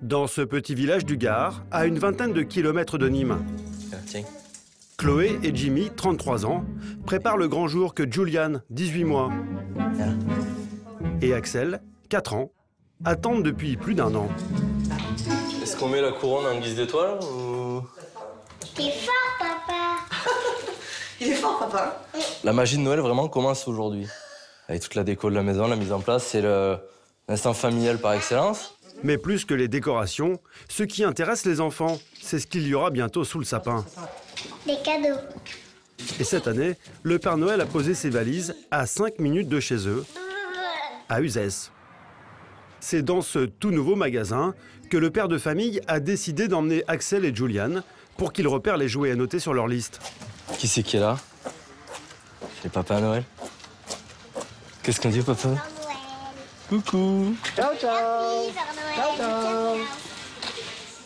Dans ce petit village du Gard, à une vingtaine de kilomètres de Nîmes, Tiens. Chloé et Jimmy, 33 ans, préparent le grand jour que Julian, 18 mois, et Axel, 4 ans, attendent depuis plus d'1 an. Est-ce qu'on met la couronne en guise d'étoile ou... T'es fort, papa. Il est fort, papa. La magie de Noël vraiment commence aujourd'hui. Avec toute la déco de la maison, la mise en place, c'est l'instant familial par excellence. Mais plus que les décorations, ce qui intéresse les enfants, c'est ce qu'il y aura bientôt sous le sapin. Des cadeaux. Et cette année, le Père Noël a posé ses valises à 5 minutes de chez eux, à Uzès. C'est dans ce tout nouveau magasin que le père de famille a décidé d'emmener Axel et Julian pour qu'ils repèrent les jouets à noter sur leur liste. Qui c'est qui est là? C'est Papa Noël. Qu'est-ce qu'on dit, Papa? Père Noël. Coucou. Ciao, ciao. Merci, Père Noël.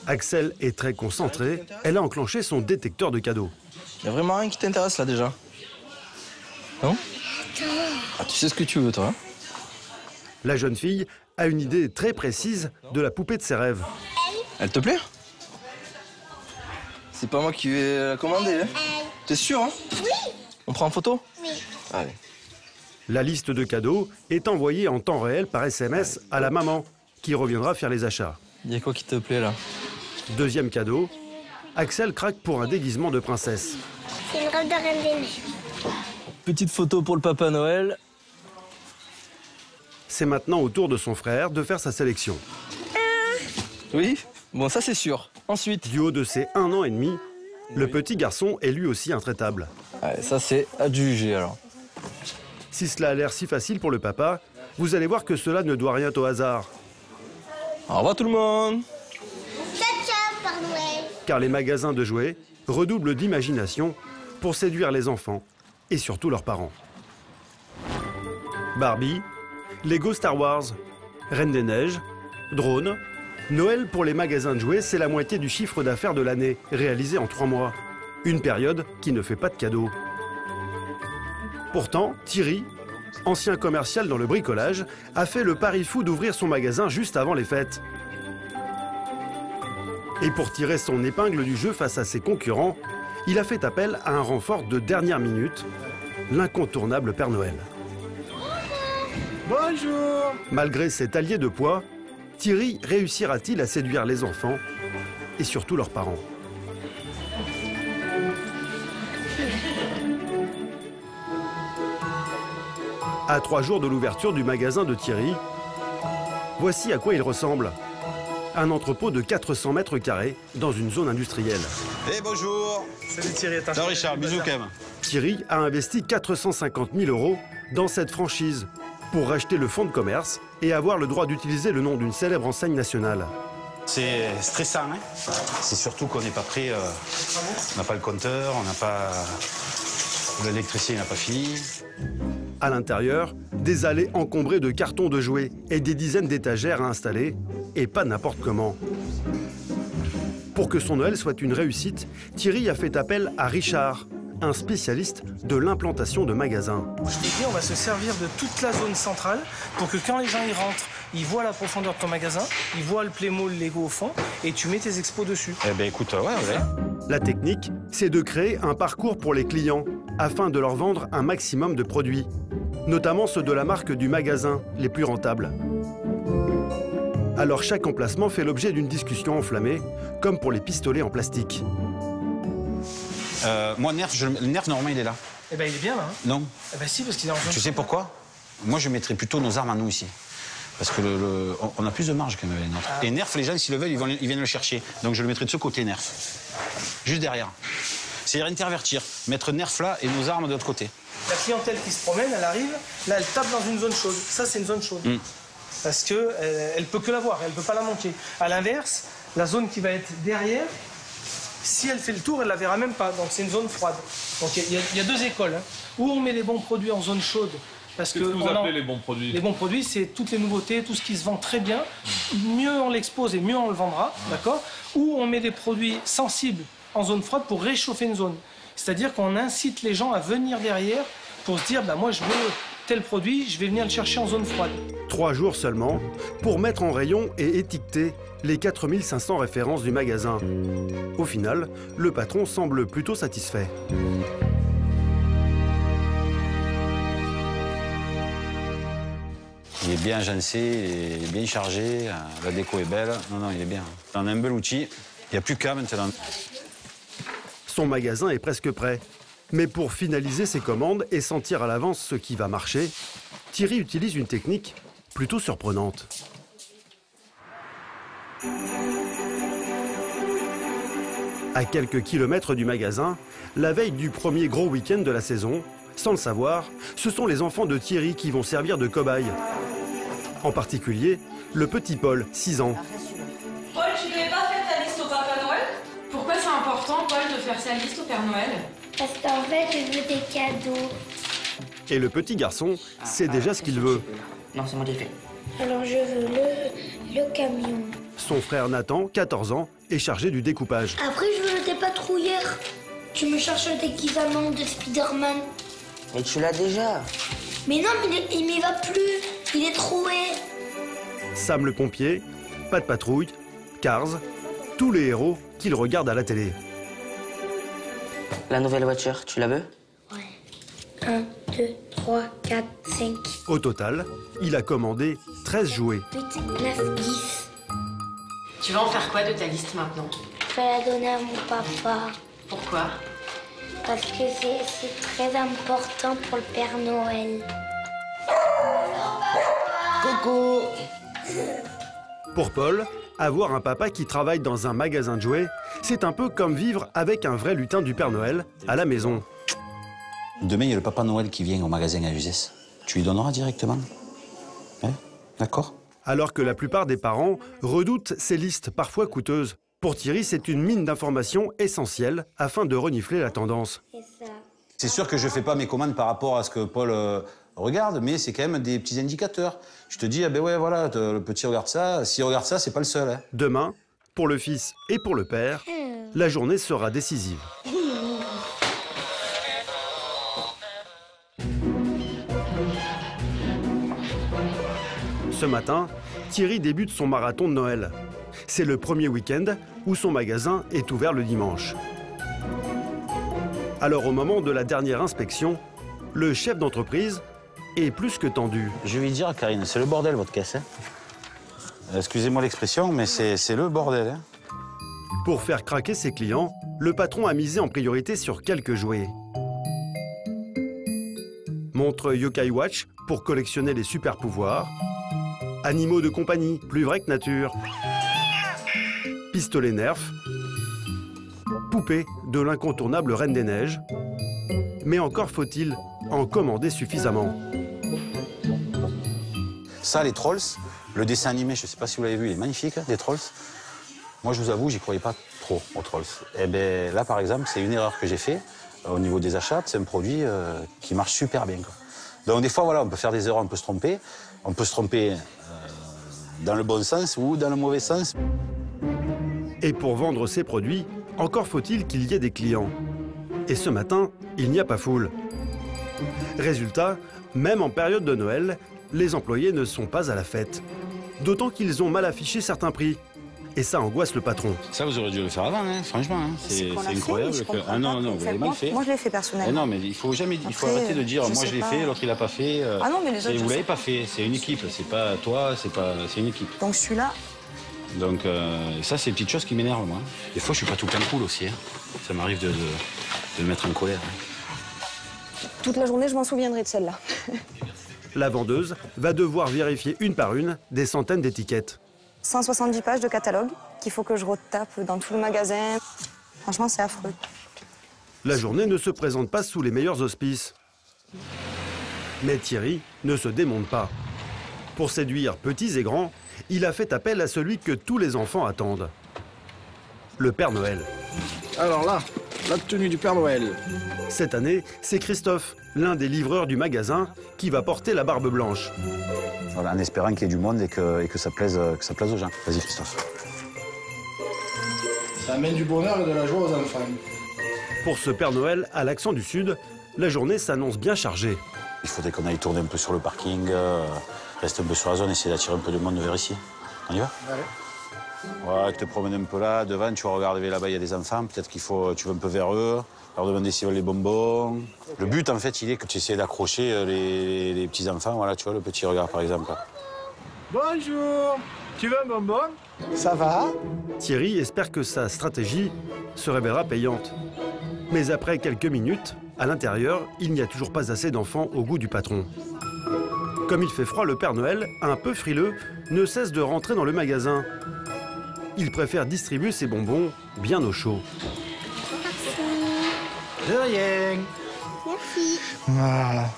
Axel est très concentré, elle a enclenché son détecteur de cadeaux. Y a vraiment rien qui t'intéresse là déjà? Non? Ah, tu sais ce que tu veux, toi, hein? La jeune fille a une idée très précise de la poupée de ses rêves. Elle te plaît? C'est pas moi qui vais la commander, hein? T'es sûr, hein? Oui. On prend en photo? Oui. Allez. La liste de cadeaux est envoyée en temps réel par SMS à la maman, qui reviendra faire les achats. Y a quoi qui te plaît là? Deuxième cadeau, Axel craque pour un déguisement de princesse. C'est une robe de Reine des Neiges. Petite photo pour le Papa Noël. C'est maintenant au tour de son frère de faire sa sélection. Oui? Bon, ça c'est sûr. Ensuite. Du haut de ses 1 an et demi, le petit garçon est lui aussi intraitable. Allez, ça c'est à juger alors. Si cela a l'air si facile pour le papa, vous allez voir que cela ne doit rien au hasard. Au revoir tout le monde. Ciao, ciao, Père Noël. Car les magasins de jouets redoublent d'imagination pour séduire les enfants et surtout leurs parents. Barbie, Lego Star Wars, Reine des Neiges, drones. Noël pour les magasins de jouets, c'est la moitié du chiffre d'affaires de l'année, réalisé en 3 mois. Une période qui ne fait pas de cadeaux. Pourtant, Thierry, ancien commercial dans le bricolage, a fait le pari fou d'ouvrir son magasin juste avant les fêtes. Et pour tirer son épingle du jeu face à ses concurrents, il a fait appel à un renfort de dernière minute, l'incontournable Père Noël. Bonjour. Malgré cet allié de poids, Thierry réussira-t-il à séduire les enfants et surtout leurs parents? À 3 jours de l'ouverture du magasin de Thierry, voici à quoi il ressemble. Un entrepôt de 400 mètres carrés dans une zone industrielle. Eh bonjour. Salut Thierry. Attends, Ciao Richard, bisous quand même. Thierry a investi 450 000 € dans cette franchise pour racheter le fonds de commerce et avoir le droit d'utiliser le nom d'une célèbre enseigne nationale. C'est stressant, hein. C'est surtout qu'on n'est pas prêt, on n'a pas le compteur, on n'a pas... L'électricien n'a pas fini. À l'intérieur, des allées encombrées de cartons de jouets et des dizaines d'étagères à installer, et pas n'importe comment. Pour que son Noël soit une réussite, Thierry a fait appel à Richard, un spécialiste de l'implantation de magasins. Je t'ai dit, on va se servir de toute la zone centrale pour que quand les gens y rentrent, ils voient la profondeur de ton magasin, ils voient le Playmo, le Lego au fond, et tu mets tes expos dessus. Eh ben écoute, ouais. La technique, c'est de créer un parcours pour les clients, afin de leur vendre un maximum de produits, notamment ceux de la marque du magasin, les plus rentables. Alors chaque emplacement fait l'objet d'une discussion enflammée, comme pour les pistolets en plastique. Moi, le nerf, normalement, il est là. Eh ben, il est bien là. Hein. Non. Eh ben si, parce qu'il est en zone. Tu sais pourquoi? Moi, je mettrais plutôt nos armes à nous ici. Parce que on a plus de marge quand même avec les nôtres. Et nerf, les gens, s'ils le veulent, ils viennent le chercher. Donc je le mettrai de ce côté, nerf. Juste derrière. C'est intervertir. Mettre nerf là et nos armes de l'autre côté. La clientèle qui se promène, elle arrive, là, elle tape dans une zone chaude. Ça, c'est une zone chaude. Parce que elle peut que la voir, elle peut pas la manquer. À l'inverse, la zone qui va être derrière, si elle fait le tour, elle la verra même pas. Donc c'est une zone froide. Donc il y a 2 écoles. Hein. Où on met les bons produits en zone chaude. Parce que vous appelez les bons produits? Les bons produits, c'est toutes les nouveautés, tout ce qui se vend très bien. Mieux on l'expose et mieux on le vendra, d'accord? Ou on met des produits sensibles en zone froide pour réchauffer une zone. C'est-à-dire qu'on incite les gens à venir derrière pour se dire, bah, moi je veux tel produit, je vais venir le chercher en zone froide. 3 jours seulement pour mettre en rayon et étiqueter les 4500 références du magasin. Au final, le patron semble plutôt satisfait. Il est bien agencé, il est bien chargé, la déco est belle. Non, il est bien. On a un bel outil, il n'y a plus qu'à maintenant. Son magasin est presque prêt. Mais pour finaliser ses commandes et sentir à l'avance ce qui va marcher, Thierry utilise une technique plutôt surprenante. À quelques kilomètres du magasin, la veille du premier gros week-end de la saison, sans le savoir, ce sont les enfants de Thierry qui vont servir de cobayes. En particulier, le petit Paul, 6 ans. Paul, tu ne devais pas faire ta liste au Papa Noël? Pourquoi c'est important, Paul, de faire sa liste au Père Noël? Parce qu'en fait, je veux des cadeaux. Et le petit garçon sait déjà ce qu'il veut. Non, c'est moi qui l'ai fait. Alors je veux le camion. Son frère Nathan, 14 ans, est chargé du découpage. Après, je veux le dépatrouilleur. Tu me cherches le déguisement de Spider-Man. Mais tu l'as déjà. Mais non, il m'y va plus. Il est troué. Sam le pompier, Pat Patrouille, Cars, tous les héros qu'il regarde à la télé. La nouvelle voiture, tu la veux? Ouais. 1, 2, 3, 4, 5, Au total, il a commandé 13 jouets. 8, 9, 10. Tu vas en faire quoi de ta liste maintenant? Je vais la donner à mon papa. Pourquoi? Parce que c'est très important pour le Père Noël. Coucou. Pour Paul, avoir un papa qui travaille dans un magasin de jouets, c'est un peu comme vivre avec un vrai lutin du Père Noël à la maison. Demain, il y a le Papa Noël qui vient au magasin à Uzès. Tu lui donneras directement. Hein? D'accord? Alors que la plupart des parents redoutent ces listes parfois coûteuses. Pour Thierry, c'est une mine d'informations essentielle afin de renifler la tendance. C'est ça. C'est sûr que je ne fais pas mes commandes par rapport à ce que Paul regarde, mais c'est quand même des petits indicateurs. Je te dis, ah ben ouais, voilà, le petit regarde ça. S'il regarde ça, c'est pas le seul. Hein. Demain, pour le fils et pour le père, la journée sera décisive. Ce matin, Thierry débute son marathon de Noël. C'est le premier week-end où son magasin est ouvert le dimanche. Alors au moment de la dernière inspection, le chef d'entreprise est plus que tendu. Je vais lui dire, Karine, c'est le bordel, votre caisse. Hein. Excusez-moi l'expression, mais c'est le bordel. Hein. Pour faire craquer ses clients, le patron a misé en priorité sur quelques jouets. Montre Yokai Watch pour collectionner les super pouvoirs. Animaux de compagnie, plus vrai que nature. Pistolet Nerf. Poupée de l'incontournable Reine des Neiges. Mais encore faut-il en commander suffisamment. Ça, les Trolls, le dessin animé, je ne sais pas si vous l'avez vu, il est magnifique, des Trolls. Moi, je vous avoue, j'y croyais pas trop aux Trolls. Et bien là, par exemple, c'est une erreur que j'ai faite au niveau des achats. C'est un produit qui marche super bien, quoi. Donc des fois, voilà, on peut faire des erreurs, on peut se tromper. On peut se tromper dans le bon sens ou dans le mauvais sens. Et pour vendre ces produits, encore faut-il qu'il y ait des clients. Et ce matin, il n'y a pas foule. Résultat, même en période de Noël, les employés ne sont pas à la fête. D'autant qu'ils ont mal affiché certains prix. Et ça angoisse le patron. Ça, vous auriez dû le faire avant, hein, franchement. Hein. C'est incroyable. Ah non, vous l'avez mal fait. Moi, je l'ai fait personnellement. Non, mais il faut jamais, il faut arrêter de dire moi je l'ai fait, l'autre il l'a pas fait. Ah non, mais les autres. Vous l'avez pas fait. C'est une équipe. C'est pas toi, c'est une équipe. Donc celui-là. Donc ça, c'est une petite chose qui m'énerve moi. Des fois, je suis pas tout plein de cool aussi. Hein. Ça m'arrive de me mettre en colère. Hein. Toute la journée, je m'en souviendrai de celle-là. La vendeuse va devoir vérifier une par une des centaines d'étiquettes. 170 pages de catalogue qu'il faut que je retape dans tout le magasin. Franchement, c'est affreux. La journée ne se présente pas sous les meilleurs auspices. Mais Thierry ne se démonte pas. Pour séduire petits et grands, il a fait appel à celui que tous les enfants attendent. Le Père Noël. Alors là, la tenue du Père Noël. Cette année, c'est Christophe, l'un des livreurs du magasin, qui va porter la barbe blanche. Voilà, en espérant qu'il y ait du monde et que ça plaise aux gens. Vas-y, Christophe. Ça amène du bonheur et de la joie aux enfants. Pour ce Père Noël à l'accent du Sud, la journée s'annonce bien chargée. Il faudrait qu'on aille tourner un peu sur le parking, rester un peu sur la zone, essayer d'attirer un peu de monde vers ici. On y va? Ouais, te promènes un peu là, devant, tu vas regarder là-bas, il y a des enfants, peut-être qu'il faut, tu vas un peu vers eux, leur demander s'ils veulent les bonbons. Le but, en fait, il est que tu essaies d'accrocher les petits enfants, voilà, tu vois, le petit regard, par exemple. Bonjour, tu veux un bonbon? Ça va? Thierry espère que sa stratégie se révélera payante. Mais après quelques minutes, à l'intérieur, il n'y a toujours pas assez d'enfants au goût du patron. Comme il fait froid, le Père Noël, un peu frileux, ne cesse de rentrer dans le magasin. Il préfère distribuer ses bonbons bien au chaud. De rien. Merci. Voilà.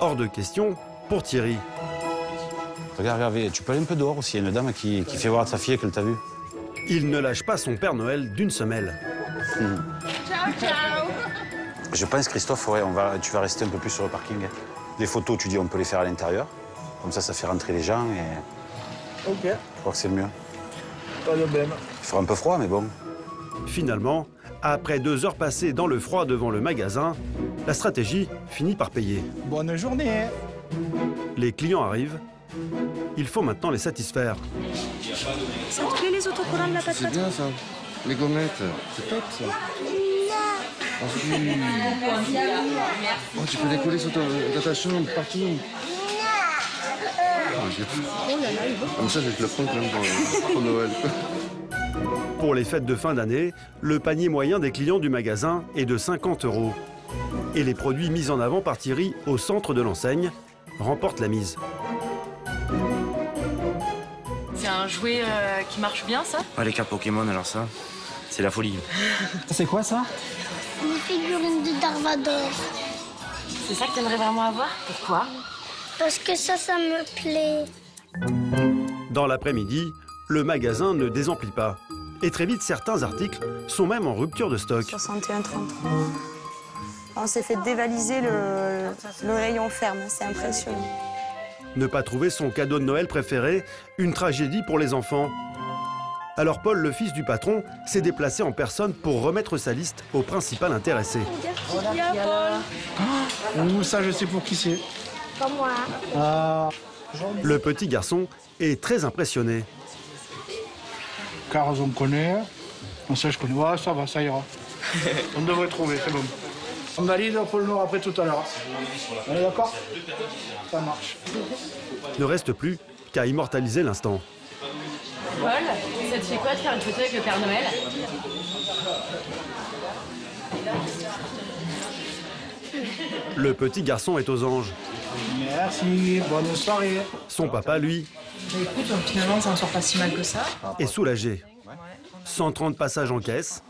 Hors de question pour Thierry. Regarde, Hervé, tu peux aller un peu dehors aussi, il y a une dame qui fait voir à sa fille qu'elle t'a vu. Il ne lâche pas son Père Noël d'une semelle. Ciao, ciao. Je pense, Christophe, ouais, tu vas rester un peu plus sur le parking. Les photos, tu dis, on peut les faire à l'intérieur. Comme ça fait rentrer les gens et... Ok. Je crois que c'est le mieux. Pas de problème. Il fera un peu froid, mais bon. Finalement, après 2 heures passées dans le froid devant le magasin, la stratégie finit par payer. Bonne journée. Les clients arrivent. Il faut maintenant les satisfaire. Ça te plaît les autocollants de la patate? C'est bien ça. Les gommettes, c'est top ça. Oh, oui. Oh, tu peux décoller sur ta chambre partout. Comme ça, je vais te le prendre quand même pour Noël. Pour les fêtes de fin d'année, le panier moyen des clients du magasin est de 50 €. Et les produits mis en avant par Thierry au centre de l'enseigne remportent la mise. C'est un jouet qui marche bien, ça? Ah, les cartes Pokémon, alors ça, c'est la folie. C'est quoi ça? Une figurine de Darvador. C'est ça que t'aimerais vraiment avoir? Pourquoi? Parce que ça me plaît. Dans l'après-midi, le magasin ne désemplit pas. Et très vite, certains articles sont même en rupture de stock. 61,33. On s'est fait dévaliser le rayon ferme, c'est impressionnant. Ne pas trouver son cadeau de Noël préféré, une tragédie pour les enfants. Alors Paul, le fils du patron, s'est déplacé en personne pour remettre sa liste au principal intéressé. Ouh, ça, je sais pour qui c'est. Comme moi. Ah. Le petit garçon est très impressionné. Carlos, on connaît. Ça, je connais. Ouais, ça va, ça ira. On devrait trouver, c'est bon. On valide pour le Nord après tout à l'heure. On est d'accord? Ça marche. Ne reste plus qu'à immortaliser l'instant. Paul, ça te fait quoi de faire une photo avec le Père Noël? Le petit garçon est aux anges. Merci, bonne soirée. Son papa, lui, Écoute, finalement, ça en sort pas si mal que ça. est soulagé. 130 passages en caisse,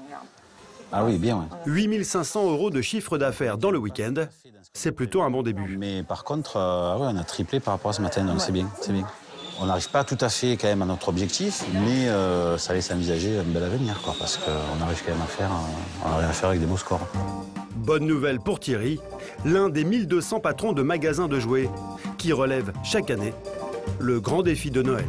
Ah oui, bien, ouais. 8 500 € de chiffre d'affaires dans le week-end. C'est plutôt un bon début. Mais par contre, ouais, on a triplé par rapport à ce matin, donc c'est bien, c'est bien. On n'arrive pas tout à fait quand même à notre objectif, mais ça laisse envisager un bel avenir, quoi, parce qu'on arrive quand même à faire avec des beaux scores. Bonne nouvelle pour Thierry, l'un des 1200 patrons de magasins de jouets, qui relève chaque année le grand défi de Noël.